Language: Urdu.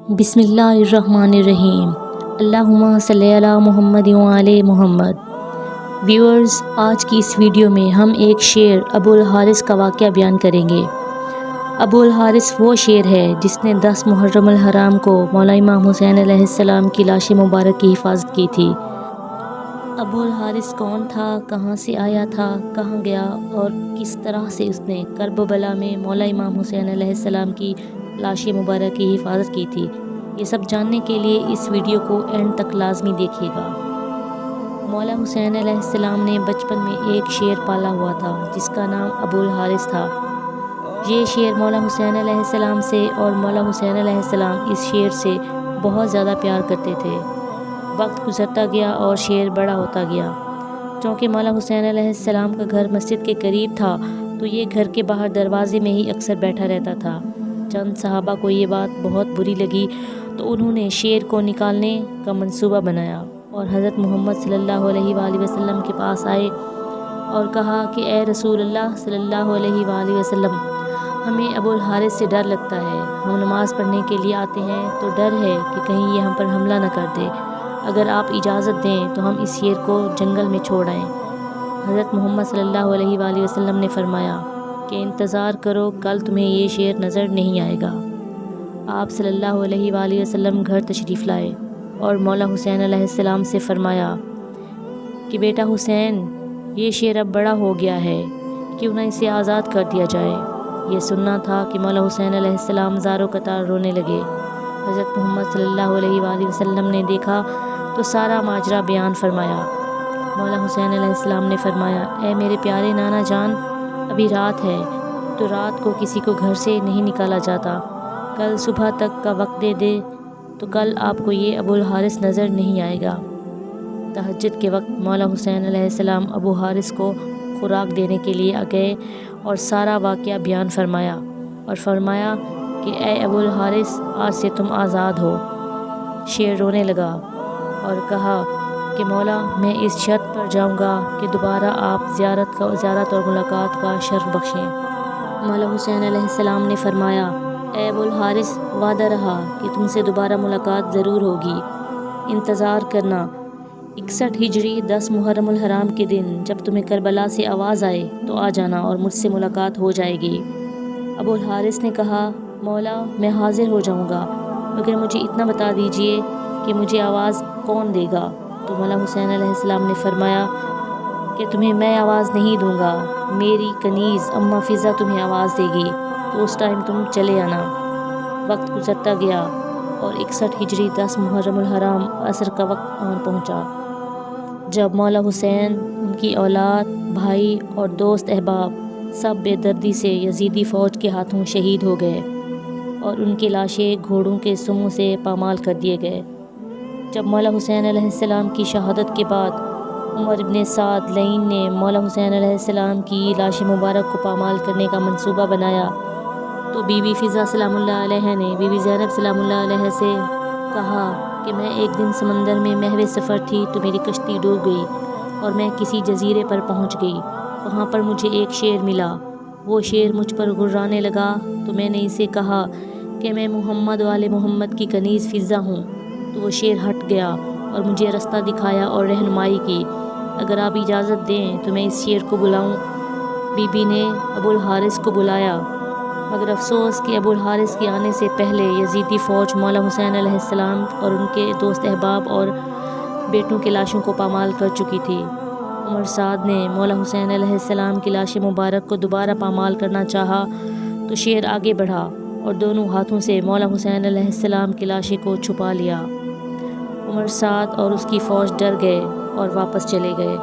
بسم اللہ الرحمن الرحیم۔ اللہم صلی علی محمد وعلی محمد۔ ویورز، آج کی اس ویڈیو میں ہم ایک شیر ابو الحارث کا واقعہ بیان کریں گے۔ ابو الحارث وہ شیر ہے جس نے 10 محرم الحرام کو مولا امام حسین علیہ السلام کی لاش مبارک کی حفاظت کی تھی۔ ابو الحارث کون تھا، کہاں سے آیا تھا، کہاں گیا اور کس طرح سے اس نے کرب و بلا میں مولا امام حسین علیہ السلام کی لاش مبارک کی حفاظت کی تھی، یہ سب جاننے کے لیے اس ویڈیو کو اینڈ تک لازمی دیکھیے گا۔ مولا حسین علیہ السلام نے بچپن میں ایک شیر پالا ہوا تھا جس کا نام ابو الحارث تھا۔ یہ شیر مولا حسین علیہ السلام سے اور مولا حسین علیہ السلام اس شیر سے بہت زیادہ پیار کرتے تھے۔ وقت گزرتا گیا اور شیر بڑا ہوتا گیا۔ چونکہ مولا حسین علیہ السلام کا گھر مسجد کے قریب تھا تو یہ گھر کے باہر دروازے میں ہی اکثر بیٹھا رہتا تھا۔ چند صحابہ کو یہ بات بہت بری لگی تو انہوں نے شیر کو نکالنے کا منصوبہ بنایا اور حضرت محمد صلی اللہ علیہ وآلہ وسلم کے پاس آئے اور کہا کہ اے رسول اللہ صلی اللہ علیہ وآلہ وسلم، ہمیں ابو الحارث سے ڈر لگتا ہے۔ ہم نماز پڑھنے کے لیے آتے ہیں تو ڈر ہے کہ کہیں یہ ہم پر حملہ نہ کر دے۔ اگر آپ اجازت دیں تو ہم اس شیر کو جنگل میں چھوڑ آئیں۔ حضرت محمد صلی اللہ علیہ وآلہ وسلم نے فرمایا کہ انتظار کرو، کل تمہیں یہ شیر نظر نہیں آئے گا۔ آپ صلی اللہ علیہ وآلہ وسلم گھر تشریف لائے اور مولا حسین علیہ السلام سے فرمایا کہ بیٹا حسین، یہ شیر اب بڑا ہو گیا ہے، کیوں نہ اسے آزاد کر دیا جائے۔ یہ سننا تھا کہ مولا حسین علیہ السلام زار و قطار رونے لگے۔ حضرت محمد صلی اللہ علیہ وآلہ وسلم نے دیکھا تو سارا ماجرا بیان فرمایا۔ مولا حسین علیہ السلام نے فرمایا، اے میرے پیارے نانا جان، ابھی رات ہے تو رات کو کسی کو گھر سے نہیں نکالا جاتا، کل صبح تک کا وقت دے دے تو کل آپ کو یہ ابو الحارث نظر نہیں آئے گا۔ تہجد کے وقت مولا حسین علیہ السلام ابو حارث کو خوراک دینے کے لیے گئے اور سارا واقعہ بیان فرمایا اور فرمایا کہ اے ابو الحارث، آج سے تم آزاد ہو۔ شیر رونے لگا اور کہا کہ مولا، میں اس شرط پر جاؤں گا کہ دوبارہ آپ زیارت اور ملاقات کا شرف بخشیں۔ مولا حسین علیہ السلام نے فرمایا، اے ابو الحارث، وعدہ رہا کہ تم سے دوبارہ ملاقات ضرور ہوگی، انتظار کرنا۔ 61 ہجری 10 محرم الحرام کے دن جب تمہیں کربلا سے آواز آئے تو آ جانا اور مجھ سے ملاقات ہو جائے گی۔ ابو الحارث نے کہا، مولا، میں حاضر ہو جاؤں گا، مگر مجھے اتنا بتا دیجئے کہ مجھے آواز کون دے گا۔ تو مولا حسین علیہ السلام نے فرمایا کہ تمہیں میں آواز نہیں دوں گا، میری کنیز اماں فضہ تمہیں آواز دے گی، تو اس ٹائم تم چلے آنا۔ وقت گزرتا گیا اور 61 ہجری 10 محرم الحرام عصر کا وقت آن پہنچا، جب مولا حسین، ان کی اولاد، بھائی اور دوست احباب سب بے دردی سے یزیدی فوج کے ہاتھوں شہید ہو گئے اور ان کی لاشیں گھوڑوں کے سموں سے پامال کر دیے گئے۔ جب مولا حسین علیہ السلام کی شہادت کے بعد عمر ابن سعد لعین نے مولا حسین علیہ السلام کی لاش مبارک کو پامال کرنے کا منصوبہ بنایا تو بی بی فضہ سلام اللہ علیہ نے بی بی زینب سلام اللہ علیہ سے کہا کہ میں ایک دن سمندر میں محو سفر تھی تو میری کشتی ڈوب گئی اور میں کسی جزیرے پر پہنچ گئی، وہاں پر مجھے ایک شیر ملا۔ وہ شیر مجھ پر غرانے لگا تو میں نے اسے کہا کہ میں محمد وآل محمد کی کنیز فضہ ہوں، تو وہ شیر ہٹ گیا اور مجھے رستہ دکھایا اور رہنمائی کی۔ اگر آپ اجازت دیں تو میں اس شیر کو بلاؤں۔ بی بی نے ابو الحارث کو بلایا، مگر افسوس کہ ابو الحارث کے آنے سے پہلے یزیدی فوج مولا حسین علیہ السلام اور ان کے دوست احباب اور بیٹوں کی لاشوں کو پامال کر چکی تھی۔ عمر سعد نے مولا حسین علیہ السلام کی لاش مبارک کو دوبارہ پامال کرنا چاہا تو شیر آگے بڑھا اور دونوں ہاتھوں سے مولا حسین علیہ السلام کی لاشیں کو چھپا لیا۔ عمر سعد اور اس کی فوج ڈر گئے اور واپس چلے گئے۔